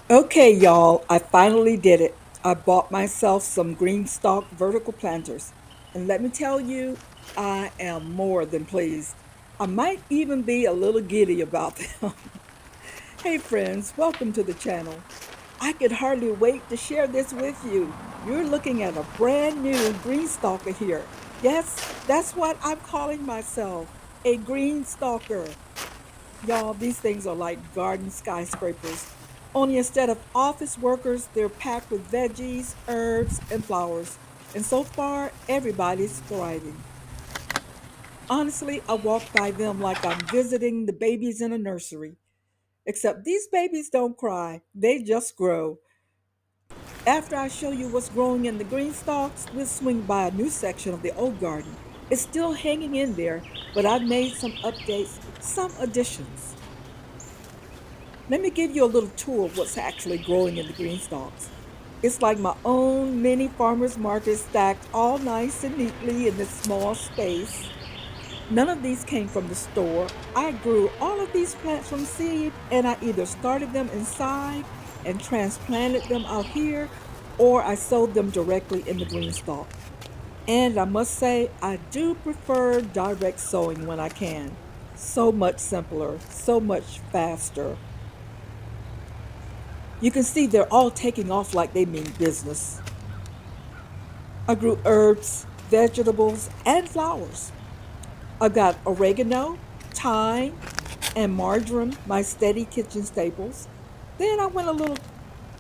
Okay, y'all, I finally did it. I bought myself some GreenStalk vertical planters. And let me tell you, I am more than pleased. I might even be a little giddy about them. Hey, friends, welcome to the channel. I could hardly wait to share this with you. You're looking at a brand new GreenStalker here. Yes, that's what I'm calling myself, a GreenStalker. Y'all, these things are like garden skyscrapers. Only instead of office workers, they're packed with veggies, herbs, and flowers. And so far, everybody's thriving. Honestly, I walk by them like I'm visiting the babies in a nursery. Except these babies don't cry, they just grow. After I show you what's growing in the green stalks, we'll swing by a new section of the old garden. It's still hanging in there, but I've made some updates, some additions. Let me give you a little tour of what's actually growing in the green stalks. It's like my own mini farmer's market stacked all nice and neatly in this small space. None of these came from the store. I grew all of these plants from seed and I either started them inside and transplanted them out here or I sowed them directly in the green stalk. And I must say, I do prefer direct sowing when I can. So much simpler, so much faster. You can see they're all taking off like they mean business. I grew herbs, vegetables, and flowers. I've got oregano, thyme, and marjoram, my steady kitchen staples. Then I went a little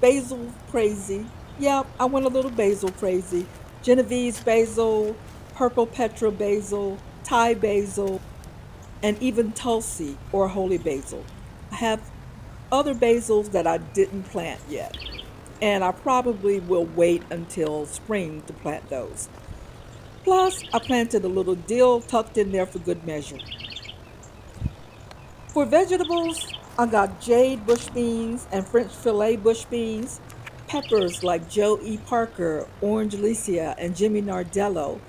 basil crazy. Yeah, I went a little basil crazy. Genovese basil, purple petra basil, Thai basil, and even Tulsi or holy basil. I have other basils that I didn't plant yet, and I probably will wait until spring to plant those. Plus, I planted a little dill tucked in there for good measure. For vegetables, I got jade bush beans and French fillet bush beans, peppers like Joe E. Parker, orange Licia, and Jimmy Nardello,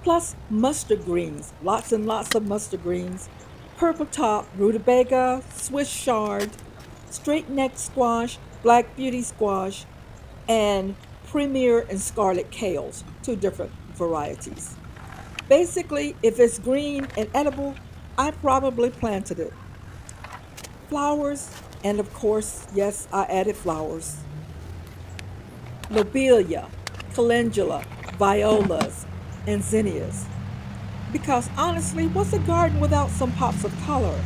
plus mustard greens, lots and lots of mustard greens, purple top, rutabaga, Swiss chard, straight neck squash, black beauty squash, and premier and scarlet kales, two different varieties. Basically, if it's green and edible, I probably planted it. Flowers, and of course, yes, I added flowers. Lobelia, calendula, violas, and zinnias. Because honestly, what's a garden without some pops of color?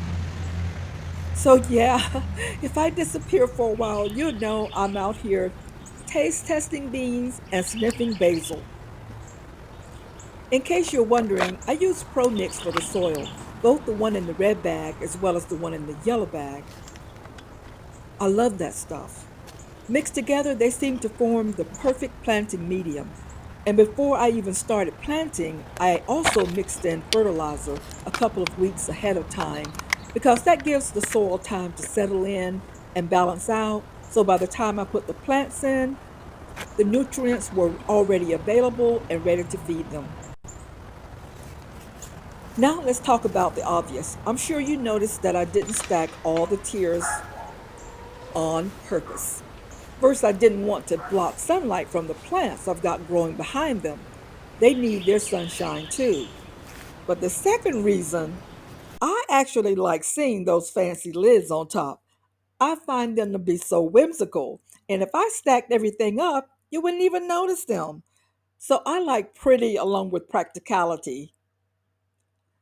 So yeah, if I disappear for a while, you know I'm out here taste testing beans and sniffing basil. In case you're wondering, I use Pro Mix for the soil, both the one in the red bag as well as the one in the yellow bag. I love that stuff. Mixed together, they seem to form the perfect planting medium. And before I even started planting, I also mixed in fertilizer a couple of weeks ahead of time because that gives the soil time to settle in and balance out. So by the time I put the plants in, the nutrients were already available and ready to feed them. Now let's talk about the obvious. I'm sure you noticed that I didn't stack all the tiers on purpose. First, I didn't want to block sunlight from the plants I've got growing behind them. They need their sunshine too. But the second reason, I actually like seeing those fancy lids on top. I find them to be so whimsical. And if I stacked everything up, you wouldn't even notice them. So I like pretty along with practicality.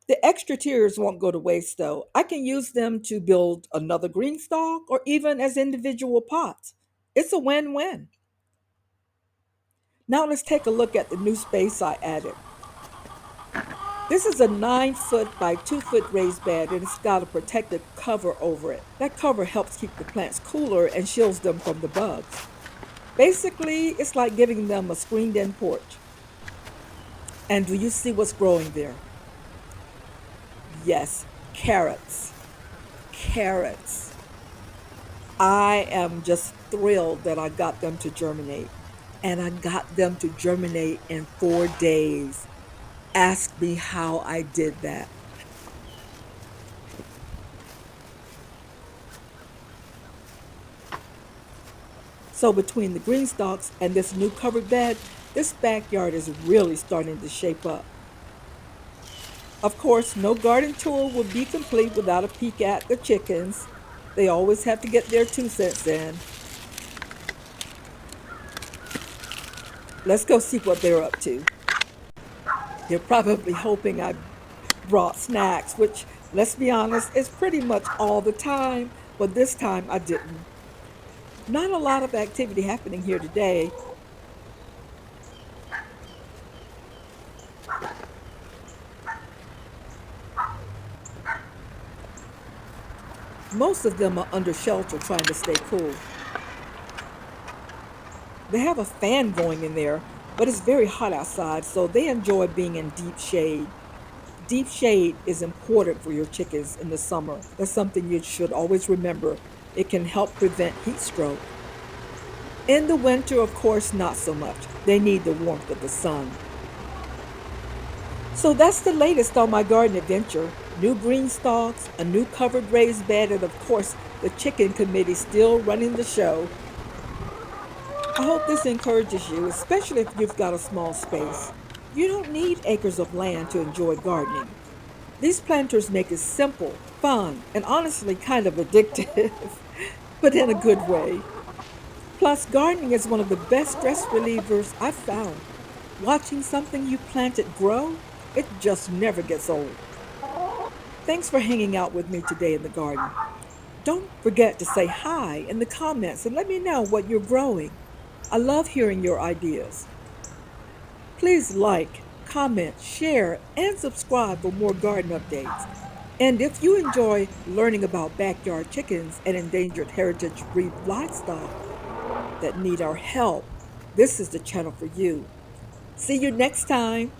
The extra tiers won't go to waste though. I can use them to build another green stalk or even as individual pots. It's a win win. Now let's take a look at the new space I added. This is a 9 foot by 2 foot raised bed and it's got a protective cover over it. That cover helps keep the plants cooler and shields them from the bugs. Basically, it's like giving them a screened in porch. And do you see what's growing there? Yes, carrots. Carrots. I am just thrilled that I got them to germinate. And I got them to germinate in 4 days. Ask me how I did that. So between the green stalks and this new covered bed, this backyard is really starting to shape up. Of course, no garden tour would be complete without a peek at the chickens. They always have to get their 2 cents in. Let's go see what they're up to. They're probably hoping I brought snacks, which, let's be honest, is pretty much all the time, but this time I didn't. Not a lot of activity happening here today. Most of them are under shelter trying to stay cool. They have a fan going in there, but it's very hot outside, so they enjoy being in deep shade. Deep shade is important for your chickens in the summer. That's something you should always remember. It can help prevent heat stroke. In the winter, of course, not so much. They need the warmth of the sun. So that's the latest on my garden adventure. New green stalks, a new covered raised bed, and of course, the chicken committee still running the show. I hope this encourages you, especially if you've got a small space. You don't need acres of land to enjoy gardening. These planters make it simple, fun, and honestly kind of addictive, but in a good way. Plus, gardening is one of the best stress relievers I've found. Watching something you planted grow, it just never gets old. Thanks for hanging out with me today in the garden. Don't forget to say hi in the comments and let me know what you're growing. I love hearing your ideas. Please like, comment, share, and subscribe for more garden updates. And if you enjoy learning about backyard chickens and endangered heritage breed livestock that need our help, this is the channel for you. See you next time.